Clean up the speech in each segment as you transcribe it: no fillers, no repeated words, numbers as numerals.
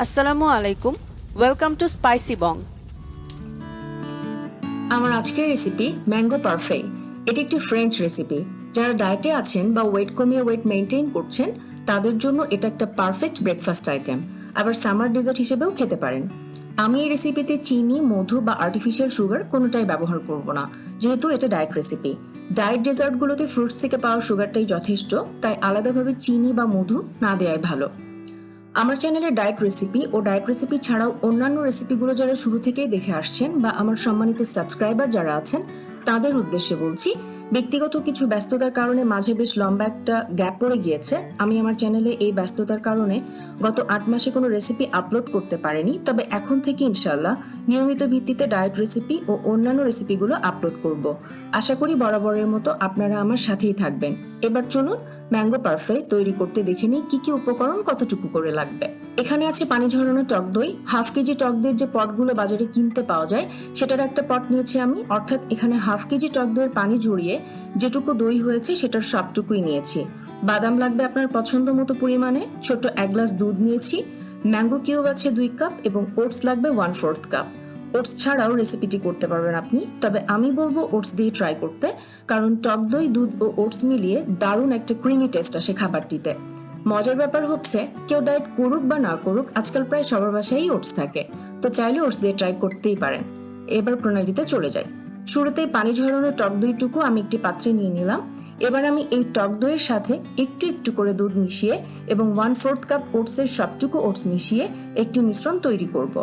আসসালামু আলাইকুম, welcome to spicy বং। আমার আজকের রেসিপি ম্যাঙ্গো পারফে। এটি একটি ফ্রেঞ্চ রেসিপি। যারা ডায়েটে আছেন বা ওয়েট কমিয়ে ওয়েট মেনটেন করছেন তাদের জন্য এটা একটা পারফেক্ট ব্রেকফাস্ট আইটেম, আবার সামার ডেজার্ট হিসেবেও খেতে পারেন। আমি এই রেসিপিতে চিনি, মধু বা আর্টিফিশিয়াল সুগার কোনোটাই ব্যবহার করব না, যেহেতু এটা ডায়েট রেসিপি। ডায়েট ডেজার্টগুলোতে ফ্রুটস থেকে পাওয়া সুগারটাই যথেষ্ট, তাই আলাদাভাবে চিনি বা মধু না দেওয়াই ভালো। আমার চ্যানেলে ডায়েট রেসিপি ও ডায়েট রেসিপি ছাড়াও অন্যান্য রেসিপিগুলো যারা শুরু থেকেই দেখে আসছেন বা আমার সম্মানিত সাবস্ক্রাইবার যারা আছেন তাদের উদ্দেশ্যে বলছি, ব্যক্তিগত কিছু ব্যস্ততার কারণে মাঝে বেশ লম্বা একটা গ্যাপ পড়ে গিয়েছে। আমি আমার চ্যানেলে এই ব্যস্ততার কারণে গত 8 মাসে কোনো রেসিপি আপলোড করতে পারিনি, তবে এখন থেকে ইনশাল্লাহ নিয়মিত ভিত্তিতে ডায়েট রেসিপি ও অন্যান্য রেসিপিগুলো আপলোড করব। আশা করি বরাবরের মতো আপনারা আমার সাথেই থাকবেন। এবার চলুন ম্যাঙ্গো পারফে তৈরি করতে দেখে নিই কি কি উপকরণ কতটুকু করে লাগবে। এখানে আছে পানি ঝরানো টক দই। 1/2 কেজি টক দইয়ের যে পটগুলো বাজারে কিনতে পাওয়া যায় সেটার একটা পট নিয়েছি আমি, অর্থাৎ এখানে 1/2 কেজি টক দইয়ের পানি ঝরিয়ে যেটুকু দই হয়েছে সেটার সবটুকুই নিয়েছি। বাদাম লাগবে আপনার পছন্দ মতো পরিমাণে, ছোট 1 গ্লাস দুধ নিয়েছি। ম্যাঙ্গো কিউব আছে 2 কাপ এবং ওটস লাগবে 1/4 কাপ। ওটস ছাড়াও রেসিপিটি করতে পারবেন আপনি, তবে আমি বলবো ওটস দিয়ে ট্রাই করতে, কারণ টক দই, দুধ ও ওটস মিলিয়ে দারুণ একটা ক্রিমি টেস্ট আসে খাবারটিতে। মজার ব্যাপার হচ্ছে কেউ ডায়েট করুক বা না করুক, আজকাল প্রায় সবার বাসায়ই ওটস থাকে, তো চাইলে ওটস দিয়ে ট্রাই করতেই পারেন। এবার প্রণালীতে চলে যাই। শুরুতেই পানি ঝরানো টক দইটুকু আমি একটি পাত্রে নিয়ে নিলাম। এবার আমি এই টক দইয়ের সাথে একটু একটু করে দুধ মিশিয়ে এবং 1/4 কাপ ওটসের সবটুকু ওটস মিশিয়ে একটি মিশ্রণ তৈরি করব।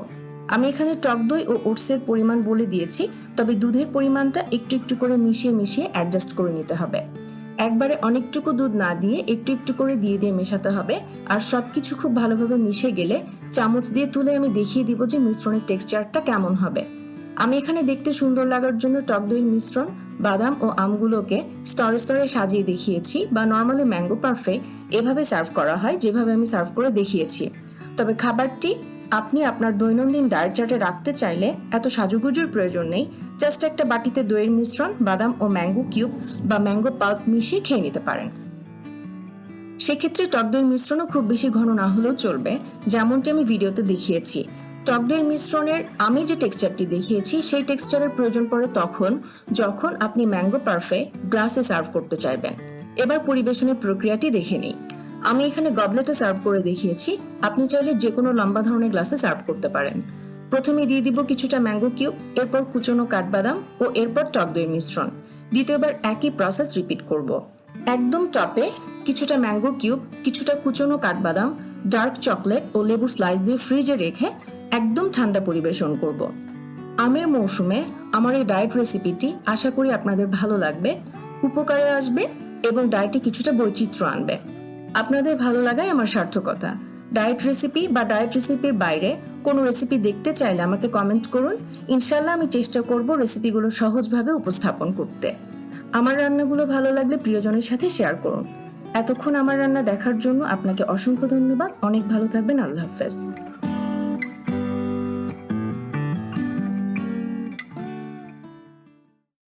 আমি এখানে টক দই ও ওটসের পরিমাণ বলে দিয়েছি, তবে দুধের পরিমাণটা একটু একটু করে মিশিয়ে মিশিয়ে অ্যাডজাস্ট করে নিতে হবে। একবারে অনেকটুকু দুধ না দিয়ে একটু একটু করে দিয়ে দিয়ে মেশাতে হবে। আর সবকিছু খুব ভালোভাবে মিশে গেলে চামচ দিয়ে তুলে আমি দেখিয়ে দিব যে মিশ্রণের টেক্সচারটা কেমন হবে। আমি এখানে দেখতে সুন্দর লাগার জন্য টক দইয়ের মিশ্রণ, বাদাম ও আমগুলোকে স্তরে স্তরে সাজিয়ে দেখিয়েছি, বা নর্মালি ম্যাঙ্গো পারফে এভাবে সার্ভ করা হয় যেভাবে আমি সার্ভ করে দেখিয়েছি। তবে খাবারটি আপনি আপনার দৈনন্দিন ডায়েট চার্টে রাখতে চাইলে এত সাজুগুজুর প্রয়োজন নেই। জাস্ট একটা বাটিতে দইয়ের মিশ্রণ, বাদাম ও ম্যাঙ্গো কিউব বা ম্যাঙ্গো পাল্প মিশিয়ে খেয়ে নিতে পারেন। সেক্ষেত্রে টক দইয়ের মিশ্রণও খুব বেশি ঘন না হলেও চলবে, যেমনটি আমি ভিডিওতে দেখিয়েছি। টক দইয়ের মিশ্রণের আমি যে টেক্সচারটি দেখিয়েছি সেই টেক্সচারের প্রয়োজন পড়ে যখন আপনি ম্যাঙ্গো পারফে গ্লাসে সার্ভ করতে চাইবেন। এবার পরিবেশনের প্রক্রিয়াটি দেখে নিই। আমি এখানে গবলেটে সার্ভ করে দেখিয়েছি, আপনি চাইলে যে কোনো লম্বা ধরনের গ্লাসে সার্ভ করতে পারেন। প্রথমে দিয়ে দিব কিছুটা ম্যাঙ্গো কিউব, এরপর কুচনো কাঠবাদাম ও এরপর টক দইয়ের মিশ্রণ। দ্বিতীয়বার একই প্রসেস রিপিট করব। একদম টপে কিছুটা ম্যাঙ্গো কিউব, কিছুটা কুচনো কাঠবাদাম, ডার্ক চকলেট ও লেবুর স্লাইস দিয়ে ফ্রিজে রেখে একদম ঠান্ডা পরিবেশন করব। আমের মৌসুমে আমার এই ডায়েট রেসিপিটি আশা করি আপনাদের ভালো লাগবে, উপকারে আসবে এবং ডায়েটে কিছুটা বৈচিত্র্য আনবে। আপনাদের ভালো লাগাই আমার সার্থকতা। ডায়েট রেসিপি বা ডায়েট রেসিপির বাইরে কোনো রেসিপি দেখতে চাইলে আমাকে কমেন্ট করুন। ইনশাল্লাহ আমি চেষ্টা করব রেসিপিগুলো সহজভাবে উপস্থাপন করতে। আমার রান্নাগুলো ভালো লাগলে প্রিয়জনের সাথে শেয়ার করুন। এতক্ষণ আমার রান্না দেখার জন্য আপনাকে অসংখ্য ধন্যবাদ। অনেক ভালো থাকবেন। আল্লাহ হাফেজ।